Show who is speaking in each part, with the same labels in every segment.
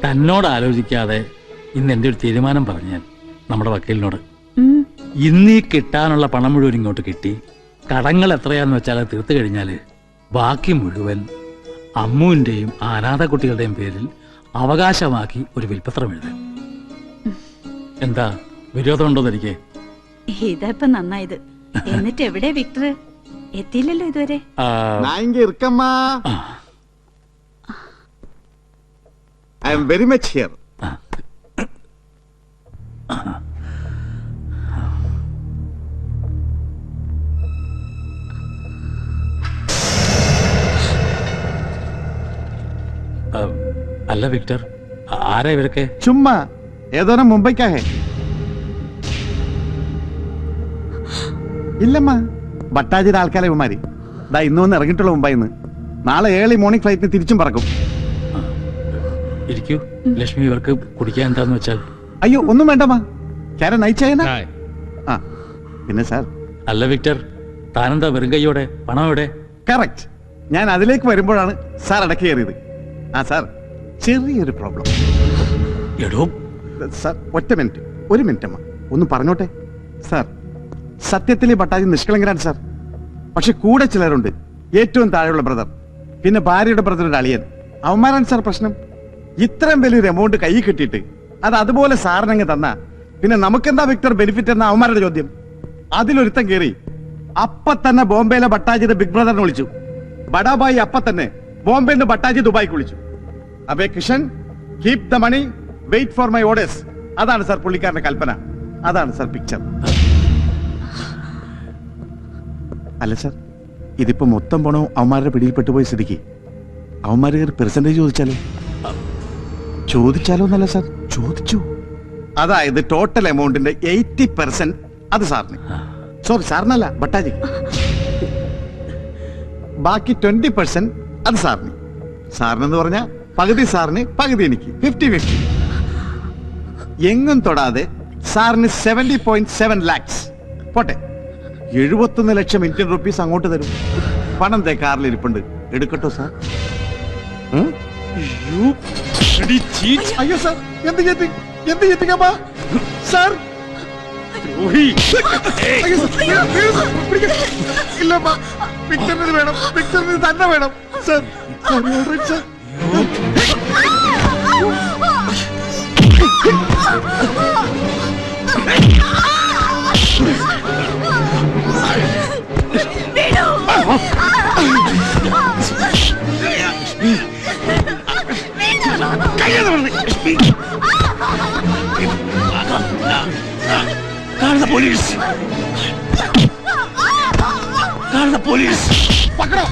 Speaker 1: തന്നോട് ആലോചിക്കാതെ ഇന്ന് എൻ്റെ ഒരു തീരുമാനം പറഞ്ഞാൽ നമ്മുടെ വക്കീലിനോട് ഇന്നീ കിട്ടാനുള്ള പണം മുഴുവൻ ഇങ്ങോട്ട് കിട്ടി കടങ്ങൾ എത്രയാന്ന് വെച്ചാൽ അത് തീർത്തു കഴിഞ്ഞാല് ബാക്കി മുഴുവൻ അമ്മുവിന്റെയും അനാഥ കുട്ടികളുടെയും പേരിൽ അവകാശമാക്കി ഒരു വിൽപ്പത്രം എഴുതാൻ. എന്താ വിരോധമുണ്ടോ എനിക്ക്?
Speaker 2: ഇതപ്പൊ നന്നായത്. എന്നിട്ട് എവിടെ വിക്ടർ? എത്തിയില്ലല്ലോ ഇതുവരെ.
Speaker 3: I am very much here.
Speaker 1: അല്ല വിക്ടർ, ആരാ ഇവരൊക്കെ?
Speaker 3: ചുമ്മാ ഏതോരം മുംബൈക്കാ ഹേ. ഇല്ലമ്മ, ഭട്ടാജിയുടെ ആൾക്കാരെ ഇവന്മാര് ദാ ഇന്ന് വന്ന് ഇറങ്ങിയിട്ടുള്ള മുംബൈന്ന്. നാളെ ഏർലി മോർണിംഗ് ഫ്ലൈറ്റിന് തിരിച്ചും പറക്കും.
Speaker 1: ഇരിക്കൂ ലക്ഷ്മി, ഇവർക്ക് കുടിക്കാൻ എന്താന്ന് വെച്ചാൽ.
Speaker 3: അയ്യോ ഒന്നും വേണ്ടമ്മ, ചേരാൻ നയിച്ചേന. ആ പിന്നെ സാർ.
Speaker 1: അല്ല വിക്ടർ, താനെന്താ വെറും കൈയോടെ? പണം എവിടെ?
Speaker 3: കറക്റ്റ്, ഞാൻ അതിലേക്ക് വരുമ്പോഴാണ് സാർ ഇടയ്ക്ക് കയറിയത്. ആ സാർ, ചെറിയൊരു പ്രോബ്ലം.
Speaker 1: എടോ
Speaker 3: സാർ ഒരു മിനിറ്റ് അമ്മ, ഒന്ന് പറഞ്ഞോട്ടെ. സാർ, സത്യത്തിൽ ഈ ഭട്ടാജി നിഷ്കളങ്കരാണ് സാർ. പക്ഷെ കൂടെ ചിലരുണ്ട്. ഏറ്റവും താഴെയുള്ള ബ്രദർ, പിന്നെ ഭാര്യയുടെ ബ്രദറുടെ അളിയൻ, അവന്മാരാണ് സാർ പ്രശ്നം. ഇത്രയും വലിയൊരു എമൗണ്ട് കൈ കിട്ടിയിട്ട് അത് അതുപോലെ സാറിനങ്ങ് തന്ന പിന്നെ നമുക്കെന്താ വിക്ടർ ബെനിഫിറ്റ് എന്ന അവന്മാരുടെ ചോദ്യം. അതിലൊരുത്തം കയറി അപ്പ തന്നെ ബോംബെയിലെ ഭട്ടാജിയുടെ ബിഗ് ബ്രദറിനെ വിളിച്ചു. ബഡാബായി അപ്പ തന്നെ ബോംബെയിൽ നിന്ന് ഭട്ടാജി ദുബായിക്ക് വിളിച്ചു. അബേ Kishan, keep the money, wait for my orders. അതാണ് സാർ പുള്ളിക്കാരന്റെ കൽപ്പന. അതാണ് സാർ പിക്ചർ. അല്ല സാർ, ഇതിപ്പോ മൊത്തം പണവും അവന്മാരുടെ പിടിയിൽപ്പെട്ടു പോയ സ്ഥിതിക്ക് അവന്മാർ പെർസെന്റേജ് ചോദിച്ചാലോ എന്നല്ല സാർ, ചോദിച്ചു. അതായത് ടോട്ടൽ എമൗണ്ടിന്റെ 80% അത് സാറിന്. സോറി, സാറിനല്ല, ഭട്ടാജി. ബാക്കി 20% അത് സാറിന്. സാറിനെന്ന് പറഞ്ഞ പകുതി സാറിന് പകുതി എനിക്ക്, 50-50. എങ്ങും തൊടാതെ സാറിന് 70.7 lakhs. പോട്ടെ, 71 ലക്ഷം ഇന്ത്യൻ റുപ്പീസ് അങ്ങോട്ട് തരും. പണം തേ കാറിൽ ഇരിപ്പുണ്ട്, എടുക്കട്ടോ സാർ? അയ്യോ സാർ, എന്ത് ചെയ്തിക്കപ്പാ സാർ? ഇല്ലമ്മ, പിക്ചറിന് വേണം, പിക്ചറിന് തന്നെ വേണം സാർ. പോലീസ് പക്കടോ.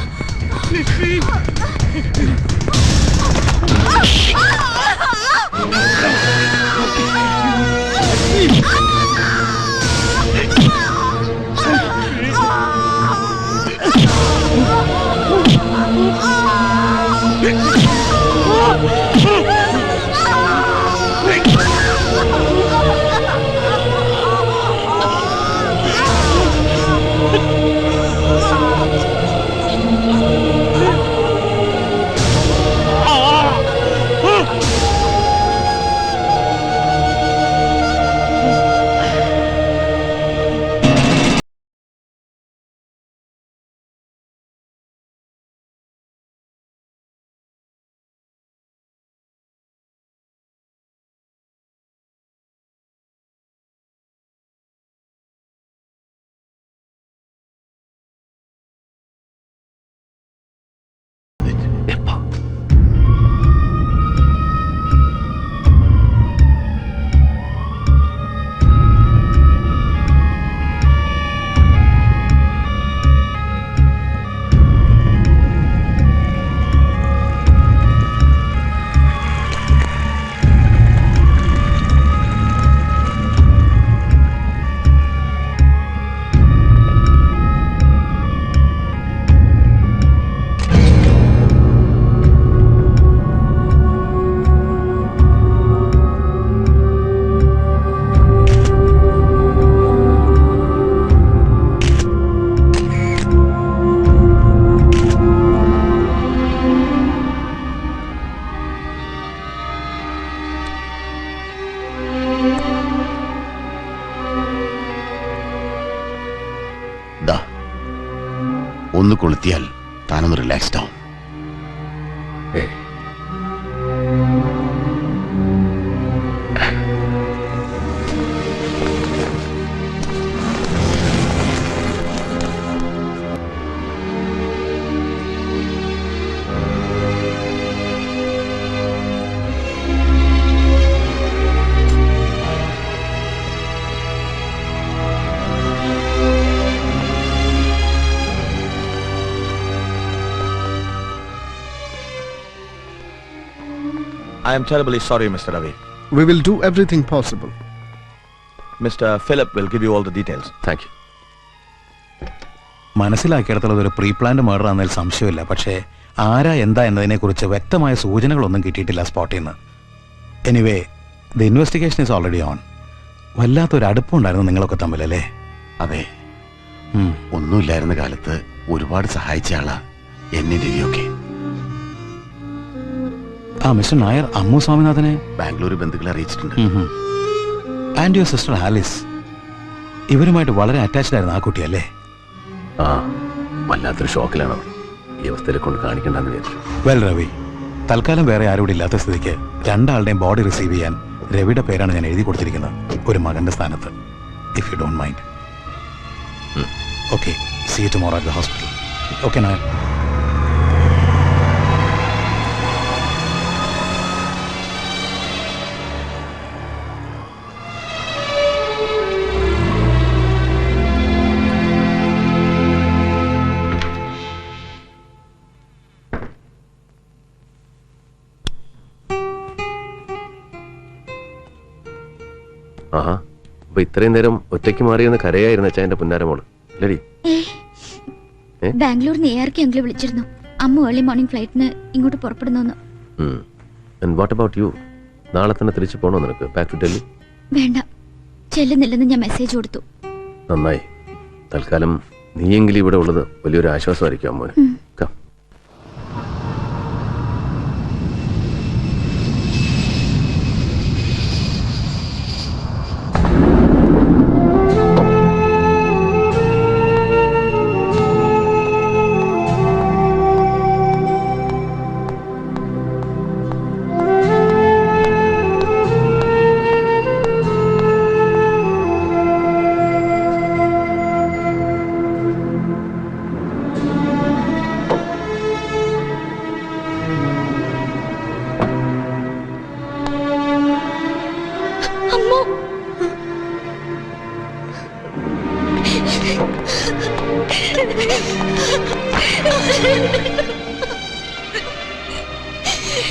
Speaker 4: ഒന്ന് കൊളുത്തിയാൽ താനൊന്ന് റിലാക്സ്ഡ് ആവും.
Speaker 5: I am terribly sorry, Mr. Ravi.
Speaker 6: We will do everything possible.
Speaker 5: Mr. Philip will give you all the details.
Speaker 7: Thank you.
Speaker 8: മനസ്സിലാക്കിയിടത്തോളം ഒരു പ്രീ പ്ലാൻഡ് മർഡർ ആണെന്നതിൽ സംശയമില്ല. പക്ഷേ ആരാ എന്താ എന്നതിനെക്കുറിച്ച് വ്യക്തമായ സൂചനകളൊന്നും കിട്ടിയിട്ടില്ല സ്പോട്ടിൽ നിന്ന്. Anyway the investigation is already on. വല്ലാത്തൊരു അടുപ്പമുണ്ടായിരുന്നു നിങ്ങളൊക്കെ തമ്മിലല്ലേ?
Speaker 4: അതെ, ഒന്നുമില്ലായിരുന്ന കാലത്ത് ഒരുപാട് സഹായിച്ച ആളാ എന്നെ രവിയൊക്കെ.
Speaker 8: ആ മിസ്റ്റർ നായർ അമ്മു സ്വാമിനാഥനെ
Speaker 4: ബാംഗ്ലൂർ ബന്ധുക്കളെ അറിയിച്ചിട്ടുണ്ട്.
Speaker 8: ആൻഡ് യുവർ സിസ്റ്റർ ആലിസ്, ഇവരുമായിട്ട് വളരെ അറ്റാച്ച്ഡ് ആയിരുന്നു ആ കുട്ടിയല്ലേ?
Speaker 7: ആ, വല്ലാത്തൊരു ഷോക്കിലാണ് അവർ. ഈ അവസ്ഥയിൽ കൊണ്ട് കാണിക്കണ്ടെന്ന് വിചാരിച്ചു.
Speaker 8: വെൽ രവി, തൽക്കാലം വേറെ ആരോടും ഇല്ലാത്ത സ്ഥിതിക്ക് രണ്ടാളുടെയും ബോഡി റിസീവ് ചെയ്യാൻ രവിയുടെ പേരാണ് ഞാൻ എഴുതി കൊടുത്തിരിക്കുന്നത്, ഒരു മകന്റെ സ്ഥാനത്ത്. If you don't mind. Okay, see you tomorrow at the hospital. Okay Nair.
Speaker 7: ആഹാ, അപ്പൊ ഇത്രയും നേരം ഒറ്റയ്ക്ക് മാറിയെന്ന് കരയായിരുന്നു അച്ഛാ എന്റെ പുന്നാരമോള് അല്ലേടി?
Speaker 9: ബാംഗ്ലൂരിൽ നിന്ന് ARK അങ്കിൾ വിളിച്ചിരുന്നു. അമ്മ ഏർലി മോർണിംഗ് ഫ്ലൈറ്റിന് ഇങ്ങോട്ട് പുറപ്പെടുന്നു.
Speaker 7: What about you? നാളെ തന്നെ തിരിച്ചു പോകണോ നിനക്ക്? Back to Delhi?
Speaker 9: വേണ്ട, ചെല്ലുന്നില്ലെന്ന് ഞാൻ മെസ്സേജ് കൊടുത്തു.
Speaker 7: നന്നായി. തൽക്കാലം നീയെങ്കിലും ഇവിടെ ഉള്ളത് വലിയൊരു ആശ്വാസമായിരിക്കും അമ്മോന്.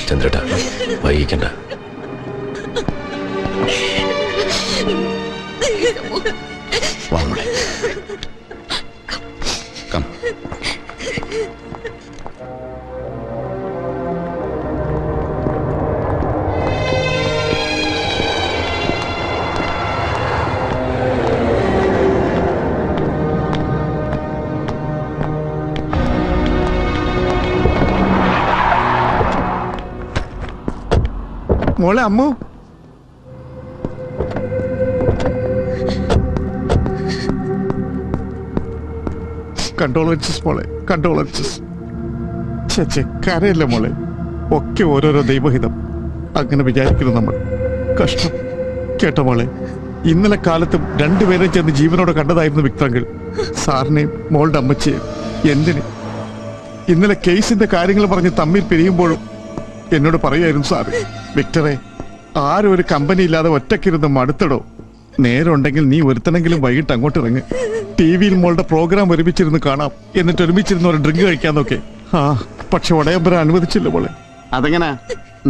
Speaker 7: ചന്ദ്രേട്ടാ, വൈകിക്കണ്ട.
Speaker 3: മോളെ അമ്മു, കണ്ടോളൻസസ് മോളെ, കണ്ടോളൻസസ്. കരയല്ലേ മോളെ, ഒക്കെ ഓരോരോ ദൈവഹിതം. അങ്ങനെ വിചാരിക്കുന്നു നമ്മൾ. കഷ്ടം. കേട്ടോ മോളെ, ഇന്നലെ കാലത്തും രണ്ടുപേരെ ചെന്ന് ജീവനോടെ കണ്ടതായിരുന്നു വിക്ടറങ്കിൾ. സാറിനെയും മോളുടെ അമ്മച്ചിയെയും. എന്തിന്? ഇന്നലെ കേസിന്റെ കാര്യങ്ങൾ പറഞ്ഞ് തമ്മിൽ പിരിയുമ്പോഴും എന്നോട് പറയായിരുന്നു സാറ്, വിക്ടറെ, ആരും ഒരു കമ്പനി ഇല്ലാതെ ഒറ്റക്കിരുന്ന് മടുത്തടോ. നേരമുണ്ടെങ്കിൽ നീ ഒരുത്തനെങ്കിലും വൈകിട്ട് അങ്ങോട്ട് ഇറങ്ങ്. TV-യിൽ മോളുടെ പ്രോഗ്രാം ഒരുമിച്ചിരുന്ന് കാണാം, എന്നിട്ട് ഒരുമിച്ചിരുന്ന് ഒരു ഡ്രിങ്ക് കഴിക്കാന്നൊക്കെ. പക്ഷെ ഉടയമ്പര അനുവദിച്ചില്ല മോളെ. അതെങ്ങനെ?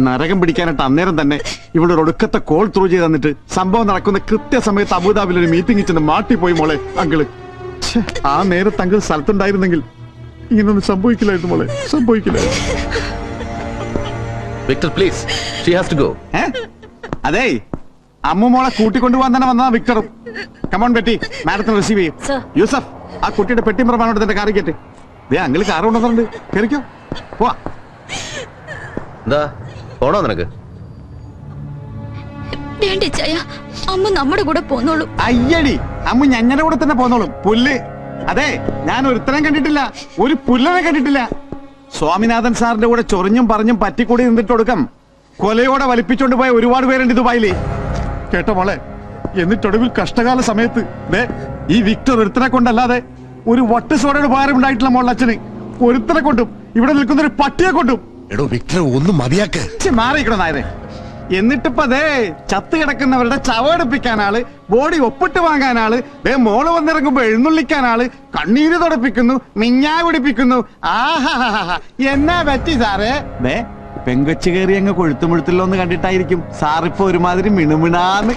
Speaker 3: നരകം പിടിക്കാനായിട്ട് അന്നേരം തന്നെ ഇവിടെ ഒരു ഒടുക്കത്തെ കോൾ ത്രൂ ചെയ്ത് തന്നിട്ട് സംഭവം നടക്കുന്ന കൃത്യസമയത്ത് അബുദാബിയിൽ ഒരു മീറ്റിംഗ് ചെന്ന് മാട്ടിപ്പോയി മോളെ അങ്കിള്. ആ നേരത്ത് അങ്കിൾ സ്ഥലത്തുണ്ടായിരുന്നെങ്കിൽ ഇങ്ങനൊന്നും സംഭവിക്കില്ലായിരുന്നു മോളെ, സംഭവിക്കില്ലായിരുന്നു.
Speaker 7: Victor please, she has to go.
Speaker 3: അതെ, അമ്മു മോളെ കൂട്ടിക്കൊണ്ടുപോകാൻ തന്നെ വന്നതാ വിക്ടറും. കമോൺ ബെറ്റി, മാഡത്തിന് റിസീവ് ചെയ്യും. യൂസഫ്, ആ കുട്ടിയുടെ പെട്ടി പ്രമാണോട് തന്റെ കാറി കയറ്റി. ദേ അങ്കിള് കാറ് കൊണ്ടുവന്നിട്ടുണ്ട്, കേറിക്കോ, പോവാ.
Speaker 7: എന്താ പോണോ നിനക്ക്?
Speaker 9: അമ്മ നമ്മുടെ കൂടെ പോന്നോളൂ.
Speaker 3: അയ്യടി, അമ്മ ഞങ്ങളുടെ കൂടെ തന്നെ പോന്നോളും. പുല്ല്, അതെ, ഞാൻ ഒരുത്തരം കണ്ടിട്ടില്ല, ഒരു പുല്ലനെ കണ്ടിട്ടില്ല. സ്വാമിനാഥൻ സാറിന്റെ കൂടെ ചൊറിഞ്ഞും പറഞ്ഞും പറ്റിക്കൂടി നിന്നിട്ട് കൊടുക്കാം. കൊലയോടെ വലിപ്പിച്ചോണ്ട് പോയ ഒരുപാട് പേരുണ്ട് ദുബായില്. കേട്ടോ മോളെ, എന്നിട്ടൊടുവിൽ കഷ്ടകാല സമയത്ത് ഈ വിക്ടർ ഒരുത്തനെ കൊണ്ടല്ലാതെ ഒരു വട്ട് സോഡയുടെ ഉപകാരം ഉണ്ടായിട്ടില്ല മോളുടെ അച്ഛന്. ഒരുത്തനെ കൊണ്ടും ഇവിടെ നിൽക്കുന്ന ഒരു പട്ടിയെ കൊണ്ടും.
Speaker 4: എടോ വിക്ടർ ഒന്ന് മതിയാക്ക്.
Speaker 3: മാറിയിക്കണോ നായരെ. എന്നിട്ടിപ്പോ ചത്ത് കിടക്കുന്നവരുടെ ചവടുപ്പിക്കാനാള്, ബോഡി ഒപ്പിട്ട് വാങ്ങാനാള്, മോള് വന്നിറങ്ങുമ്പോ എഴുന്നള്ളിക്കാനാള്, കണ്ണീര് തുടപ്പിക്കുന്നു, മിഞ്ഞാ പിടിപ്പിക്കുന്നു. ആഹാ, എന്നാ പറ്റി സാറേ? പെങ്കൊച്ചു കയറി അങ്ങ് കൊഴുത്തുമുഴുത്തില്ലോന്ന് കണ്ടിട്ടായിരിക്കും സാറിപ്പോ ഒരുമാതിരി മിണുമിണാന്ന്.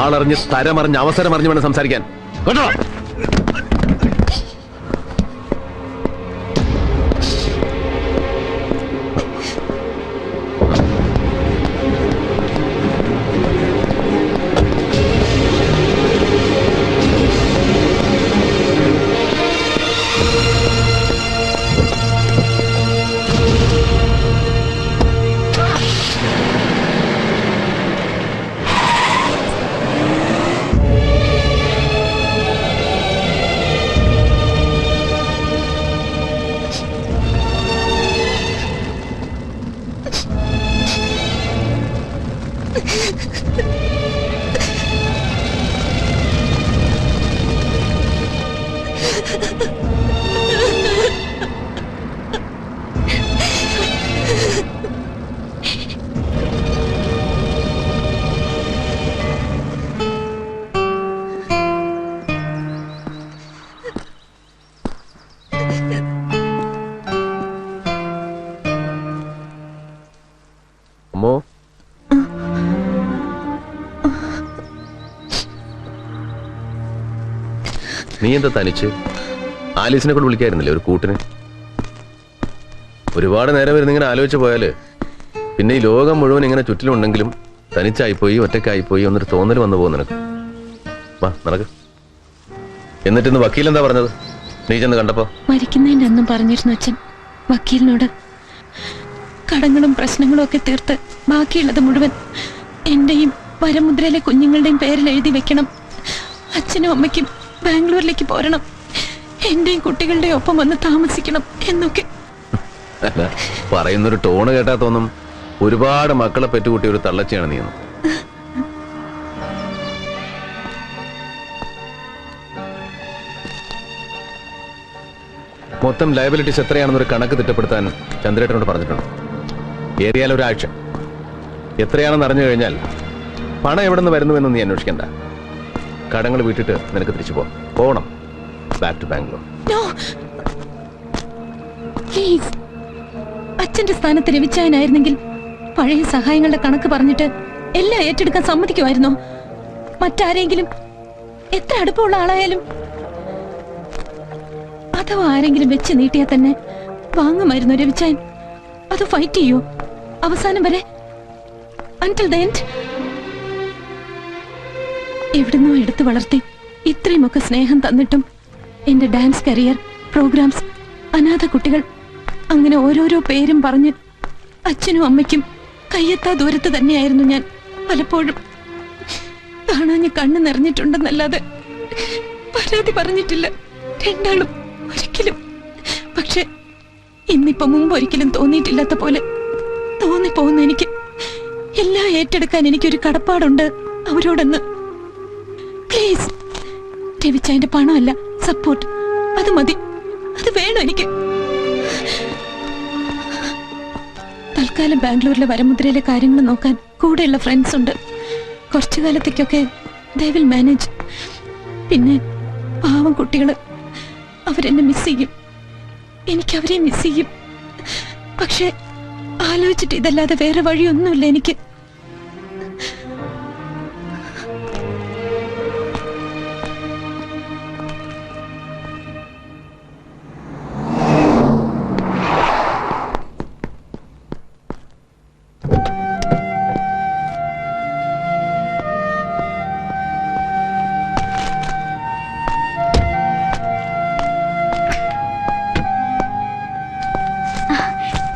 Speaker 7: ആളറിഞ്ഞ് തരമറിഞ്ഞ് അവസരം അറിഞ്ഞു വേണം സംസാരിക്കാൻ. കേട്ടോ? അമ്മോ, നീ എന്താ തനിച്ച്? ആലീസിനെ കൊണ്ട് വിളിക്കായിരുന്നില്ലേ ഒരു കൂട്ടിന്? ഒരുപാട് നേരം വരുന്ന ഇങ്ങനെ ആലോചിച്ച് പോയാല് പിന്നെ ഈ ലോകം മുഴുവൻ ഇങ്ങനെ ചുറ്റിലുണ്ടെങ്കിലും തനിച്ചായിപ്പോയി, ഒറ്റക്കായിപ്പോയി എന്നൊരു തോന്നൽ വന്നു പോകും നിനക്ക്. വാ നടക്ക്. എന്നിട്ടിന്ന് വക്കീൽ എന്താ പറഞ്ഞത് നീ ചെന്ന് കണ്ടപ്പോ?
Speaker 10: മരിക്കുന്നതിന്റെ അന്നും പറഞ്ഞിരുന്നു അച്ഛൻ വക്കീലിനോട് കടങ്ങളും പ്രശ്നങ്ങളും ഒക്കെ തീർത്ത് ബാക്കിയുള്ളത് മുഴുവൻ എന്റെയും വരമുദ്രയിലെ കുഞ്ഞുങ്ങളുടെയും പേരിൽ എഴുതി വെക്കണം. അച്ഛനും അമ്മയ്ക്കും ബാംഗ്ലൂരിലേക്ക് പോരണം, എന്റെയും കുട്ടികളുടെ ഒപ്പം വന്ന് താമസിക്കണം എന്നൊക്കെ.
Speaker 7: പറയുന്നൊരു ടോണ് കേട്ടാ തോന്നും ഒരുപാട് മക്കളെ പെറ്റുകൂട്ടിയ ഒരു തള്ളച്ചിയാണ് നീ. മൊത്തം ലയബിലിറ്റീസ് എത്രയാണെന്നൊരു കണക്ക് തിട്ടപ്പെടുത്താൻ ചന്ദ്രേട്ടനോട് പറഞ്ഞിട്ടുണ്ട്. ഏറിയാൽ ഒരാഴ്ച. എത്രയാണെന്ന് അറിഞ്ഞു കഴിഞ്ഞാൽ പണം എവിടെ നിന്ന് വരുന്നുവെന്ന് നീ അന്വേഷിക്കണ്ട. കടങ്ങൾ വീട്ടിട്ട് നിനക്ക് തിരിച്ചു പോകണം. Back to Bangalore.
Speaker 10: പ്ലീസ്, അച്ഛന്റെ സ്ഥാനത്ത് രവിച്ചായനായിരുന്നെങ്കിൽ പഴയ സഹായങ്ങളുടെ കണക്ക് പറഞ്ഞിട്ട് എല്ലാം ഏറ്റെടുക്കാൻ സമ്മതിക്കുമായിരുന്നോ? മറ്റാരെങ്കിലും, എത്ര അടുപ്പമുള്ള ആളായാലും. അഥവാ ആരെങ്കിലും വെച്ച് നീട്ടിയാൽ തന്നെ വാങ്ങുമായിരുന്നു രവിച്ചായൻ. അത് ഫൈറ്റ് ചെയ്യൂ അവസാനം വരെ. Until the end. എവിടുന്നോ എടുത്തു വളർത്തി ഇത്രയുമൊക്കെ സ്നേഹം തന്നിട്ടും എന്റെ ഡാൻസ് കരിയർ, പ്രോഗ്രാംസ്, അനാഥ കുട്ടികൾ, അങ്ങനെ ഓരോരോ പേരും പറഞ്ഞ് അച്ഛനും അമ്മയ്ക്കും കയ്യെത്താ ദൂരത്ത് തന്നെയായിരുന്നു ഞാൻ. പലപ്പോഴും കാണാഞ്ഞ് കണ്ണ് നിറഞ്ഞിട്ടുണ്ടെന്നല്ലാതെ പരാതി പറഞ്ഞിട്ടില്ല രണ്ടാളും ഒരിക്കലും. പക്ഷെ ഇന്നിപ്പോ മുമ്പ് ഒരിക്കലും തോന്നിയിട്ടില്ലാത്ത പോലെ തോന്നിപ്പോകുന്ന എനിക്ക് എല്ലാം ഏറ്റെടുക്കാൻ എനിക്കൊരു കടപ്പാടുണ്ട് അവരോടെന്ന്. പ്ലീസ്, രവിച്ചായന്റെ പണമല്ല, സപ്പോർട്ട്, അത് മതി, അത് വേണം എനിക്ക്. തൽക്കാലം ബാംഗ്ലൂരിലെ വരമുദ്രയിലെ കാര്യങ്ങൾ നോക്കാൻ കൂടെയുള്ള ഫ്രണ്ട്സ് ഉണ്ട്. കുറച്ചു കാലത്തേക്കൊക്കെ they will manage. പിന്നെ പാവം കുട്ടികള്, അവരെന്നെ മിസ് ചെയ്യും, എനിക്കവരെ മിസ് ചെയ്യും. പക്ഷെ ആലോചിച്ചിട്ട് ഇതല്ലാതെ വേറെ വഴിയൊന്നുമില്ല എനിക്ക്.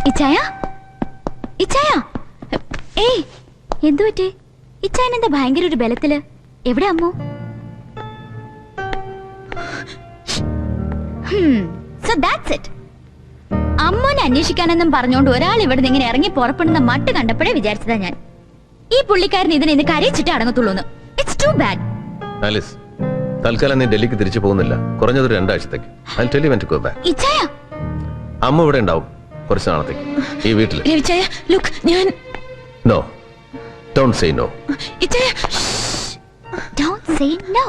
Speaker 9: ഇച്ചായ, ഇച്ചായ, ഇച്ചായ ഏയ് എന്തു പറ്റേ ഇച്ചായനെന്താ ഭയങ്കര ഒരു ബലത്തില് എവിടെ അമ്മു സോ ദാറ്റ്സ് ഇറ്റ് അമ്മൂനെ അന്വേഷിക്കാനെന്നും പറഞ്ഞോണ്ട് ഒരാൾ ഇവിടെ നിന്ന് ഇങ്ങനെ ഇറങ്ങി പുറപ്പെടുന്ന മട്ട് കണ്ടപ്പോഴേ വിചാരിച്ചതാ ഞാൻ ഈ പുള്ളിക്കാരൻ ഇതിനെ ഇന്ന് കരയിച്ചിട്ട് അടങ്ങത്തുള്ളൂന്ന് ഇറ്റ്സ് ടു ബാഡ്
Speaker 7: ആലിസ് തൽക്കാലം നീ ഡൽഹിക്ക് തിരിച്ചു പോകുന്നില്ല കുറഞ്ഞതൊരു 2 ആഴ്ചത്തേക്ക് I'll tell you when to go back.
Speaker 9: ഇച്ചായ
Speaker 7: അമ്മ ഇവിടെ ഉണ്ടാവും കുറച്ച് നാളത്തേക്ക് ഈ വീട്ടിൽ
Speaker 10: രവിച്ചായ ലുക്ക് ഞാൻ
Speaker 7: നോ ഡോണ്ട് സേ നോ
Speaker 10: ഇച്ചായ
Speaker 9: ഡോണ്ട് സേ നോ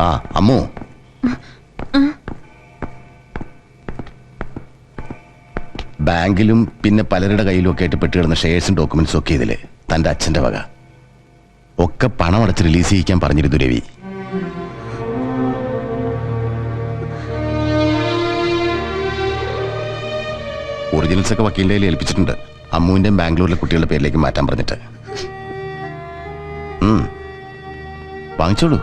Speaker 4: ആ അമ്മു ബാങ്കിലും പിന്നെ പലരുടെ കയ്യിലും ഒക്കെ ആയിട്ട് പെട്ടുകിടന്ന ഷെയർസും ഡോക്യുമെന്റ്സും ഒക്കെ ഇതില് തന്റെ അച്ഛന്റെ വക ഒക്കെ പണം അടച്ച് റിലീസ് ചെയ്യിക്കാൻ പറഞ്ഞിരുന്നു രവി. ഒറിജിനൽസ് ഒക്കെ വക്കീലിന്റെ കയ്യിൽ ഏൽപ്പിച്ചിട്ടുണ്ട്. അമ്മുവിന്റെയും ബാംഗ്ലൂരിലെ കുട്ടികളുടെ പേരിലേക്ക് മാറ്റാൻ പറഞ്ഞിട്ട്. വാങ്ങിച്ചോളൂ.